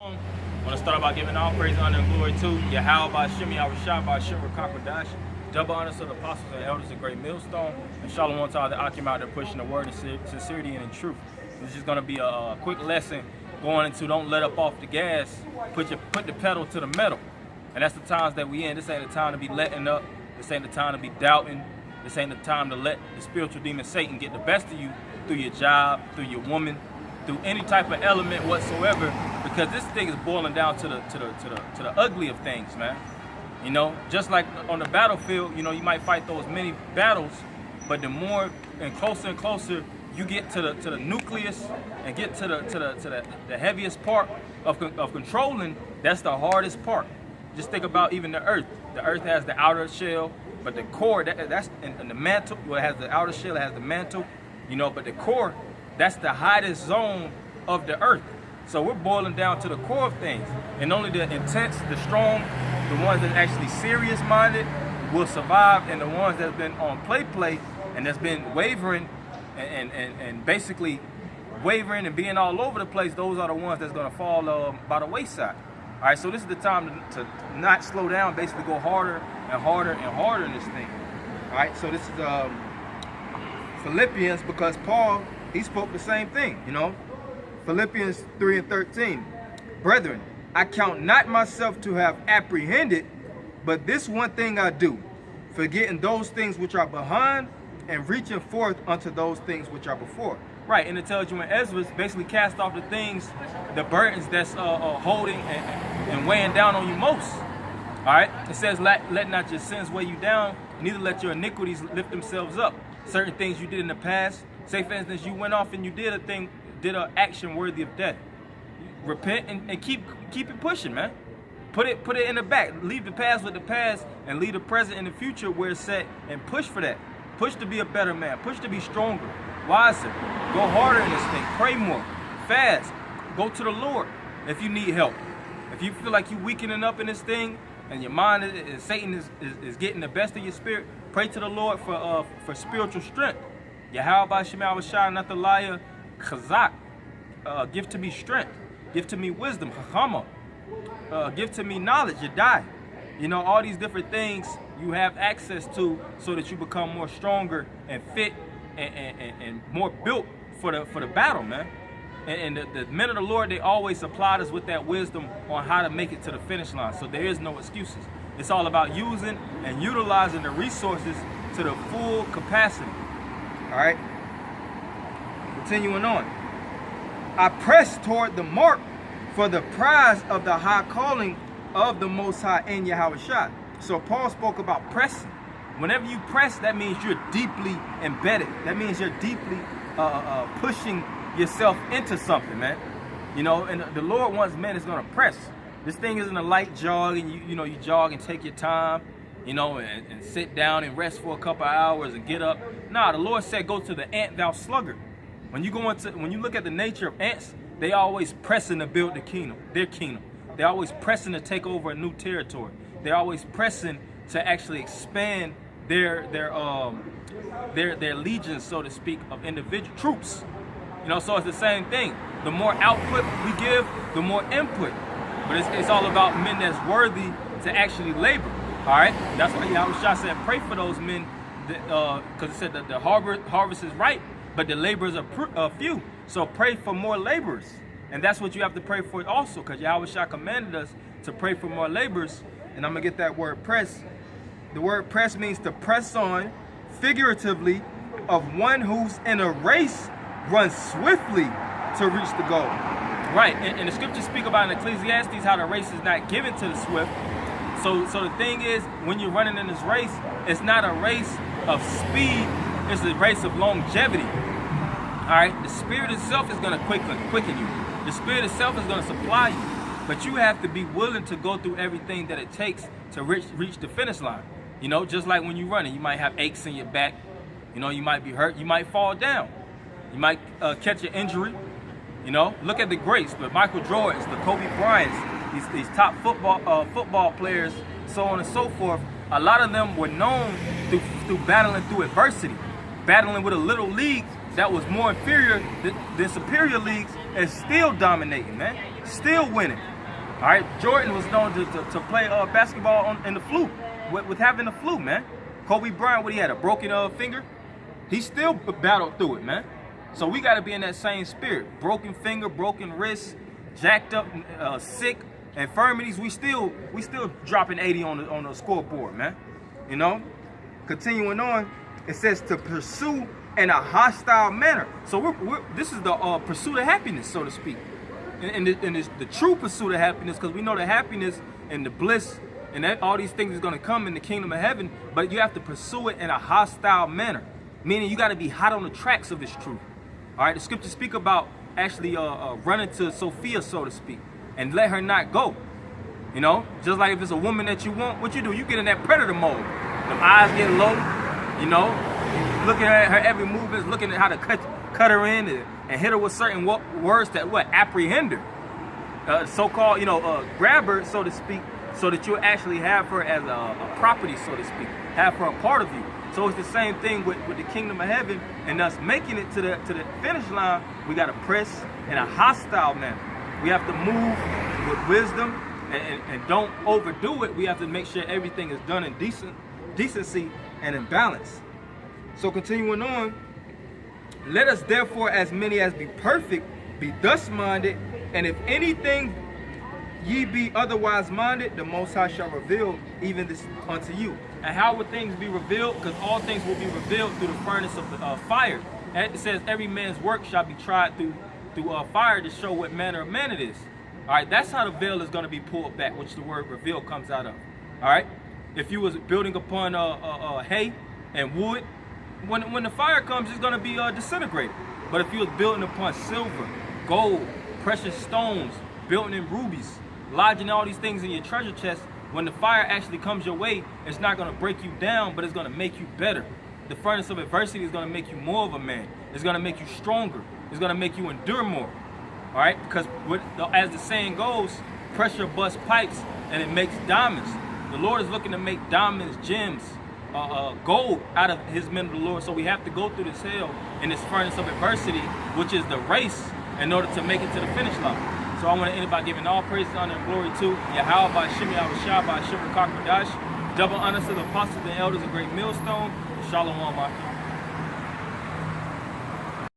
I want to start by giving all praise, honor, and glory to Yahweh by Shemi, our Shah by Shimmer Kakwadash. Double honors to the apostles and elders of Great Millstone. And shalom to all the Akim out there pushing the word in sincerity and in truth. This is going to be a quick lesson going into don't let up off the gas. Put the pedal to the metal. And that's the times that we in. This ain't the time to be letting up. This ain't the time to be doubting. This ain't the time to let the spiritual demon Satan get the best of you through your job, through your woman, through any type of element whatsoever, because this thing is boiling down to the ugly of things, man. You know, just like on the battlefield, you know, you might fight those many battles, but the more and closer you get to the nucleus and get to the heaviest part of controlling, that's the hardest part. Just think about even the earth. The earth has the outer shell, but the core, that's in the mantle. Well, it has the outer shell, it has the mantle, you know, but the core, that's the hottest zone of the earth. So we're boiling down to the core of things. And only the intense, the strong, the ones that are actually serious-minded will survive, and the ones that's been on play and that's been wavering and basically wavering and being all over the place, those are the ones that's going to fall by the wayside. All right, so this is the time to not slow down, basically go harder and harder and harder in this thing. All right, so this is Philippians, because Paul, he spoke the same thing, you know. Philippians 3:13. Brethren, I count not myself to have apprehended, but this one thing I do, forgetting those things which are behind and reaching forth unto those things which are before. Right, and it tells you in Ezra, basically cast off the things, the burdens that's holding and weighing down on you most. All right, it says, let not your sins weigh you down, neither let your iniquities lift themselves up. Certain things you did in the past, say for instance, you went off and you did an action worthy of death. Repent and keep it pushing, man. Put it in the back. Leave the past with the past and leave the present in the future where it's set, and push for that. Push to be a better man. Push to be stronger, wiser. Go harder in this thing. Pray more. Fast. Go to the Lord if you need help. If you feel like you're weakening up in this thing and your mind Satan is getting the best of your spirit, pray to the Lord for spiritual strength. Yahweh by Shema Shah, not the liar, Chazak. Give to me strength. Give to me wisdom, Chachama. Give to me knowledge, Yadai. You know, all these different things you have access to so that you become more stronger and fit and more built for the battle, man. And the men of the Lord, they always supplied us with that wisdom on how to make it to the finish line. So there is no excuses. It's all about using and utilizing the resources to the full capacity. All right? Continuing on. I press toward the mark for the prize of the high calling of the Most High in Yahweh Shah. So Paul spoke about pressing. Whenever you press, that means you're deeply embedded. That means you're deeply pushing yourself into something, man. You know, and the Lord wants men that's going to press. This thing isn't a light jog, and you jog and take your time, you know, and sit down and rest for a couple hours and get up. Nah, the Lord said, go to the ant, thou sluggard. When you look at the nature of ants, they always pressing to build their kingdom. They're always pressing to take over a new territory. They're always pressing to actually expand their legions, so to speak, of individual troops. You know, so it's the same thing. The more output we give, the more input. But it's all about men that's worthy to actually labor. All right, that's why Yahweh said, pray for those men, because it said that the harvest is ripe, but the laborers are few. So pray for more laborers. And that's what you have to pray for also, because Yahweh commanded us to pray for more laborers. And I'm going to get that word press. The word press means to press on, figuratively, of one who's in a race runs swiftly to reach the goal. Right, and the scriptures speak about in Ecclesiastes how the race is not given to the swift. So the thing is, when you're running in this race, it's not a race of speed, it's a race of longevity. All right, the Spirit itself is going to quicken you. The Spirit itself is going to supply you. But you have to be willing to go through everything that it takes to reach the finish line. You know, just like when you're running, you might have aches in your back. You know, you might be hurt. You might fall down. You might catch an injury. You know, look at the greats, the Michael Jordans, the Kobe Bryants, these top football players, so on and so forth. A lot of them were known through battling through adversity, battling with a little league that was more inferior than superior leagues, and still dominating, man, still winning. All right, Jordan was known to play basketball in the flu, with having the flu, man. Kobe Bryant, what he had, a broken finger? He still battled through it, man. So we got to be in that same spirit. Broken finger, broken wrist, jacked up, sick, infirmities. We still dropping 80 on the scoreboard, man. You know? Continuing on, it says to pursue in a hostile manner. So this is the pursuit of happiness, so to speak. And it's the true pursuit of happiness, because we know the happiness and the bliss and all these things is going to come in the kingdom of heaven, but you have to pursue it in a hostile manner, meaning you got to be hot on the tracks of this truth. All right, the scriptures speak about actually running to Sophia, so to speak, and let her not go. You know, just like if it's a woman that you want, what you do? You get in that predator mode. Them eyes get low, you know, looking at her every movement, looking at how to cut her in and hit her with certain words that apprehend her. So-called, you know, grab her, so to speak, so that you'll actually have her as a property, so to speak, have her a part of you. So it's the same thing with the kingdom of heaven, and us making it to the finish line. We got to press in a hostile manner. We have to move with wisdom and don't overdo it. We have to make sure everything is done in decency and in balance. So continuing on, let us therefore, as many as be perfect, be thus minded, and if anything ye be otherwise minded, the Most High shall reveal even this unto you. And how would things be revealed? Because all things will be revealed through the furnace of the fire. And it says every man's work shall be tried through fire to show what manner of man it is. All right, that's how the veil is going to be pulled back, which the word reveal comes out of. All right, if you was building upon hay and wood, when the fire comes, it's going to be disintegrated. But if you was building upon silver, gold, precious stones, building in rubies, lodging all these things in your treasure chest, when the fire actually comes your way, it's not going to break you down, but it's going to make you better. The furnace of adversity is going to make you more of a man. It's going to make you stronger. It's going to make you endure more. All right? Because as the saying goes, pressure busts pipes and it makes diamonds. The Lord is looking to make diamonds, gems, gold out of his men of the Lord. So we have to go through this hell in this furnace of adversity, which is the race, in order to make it to the finish line. So I want to end by giving all praise, honor, and glory to Yahweh by Shimei Arushah by Shimon Kakwadash. Double honor to the apostles and elders of Great Millstone. Shalom, my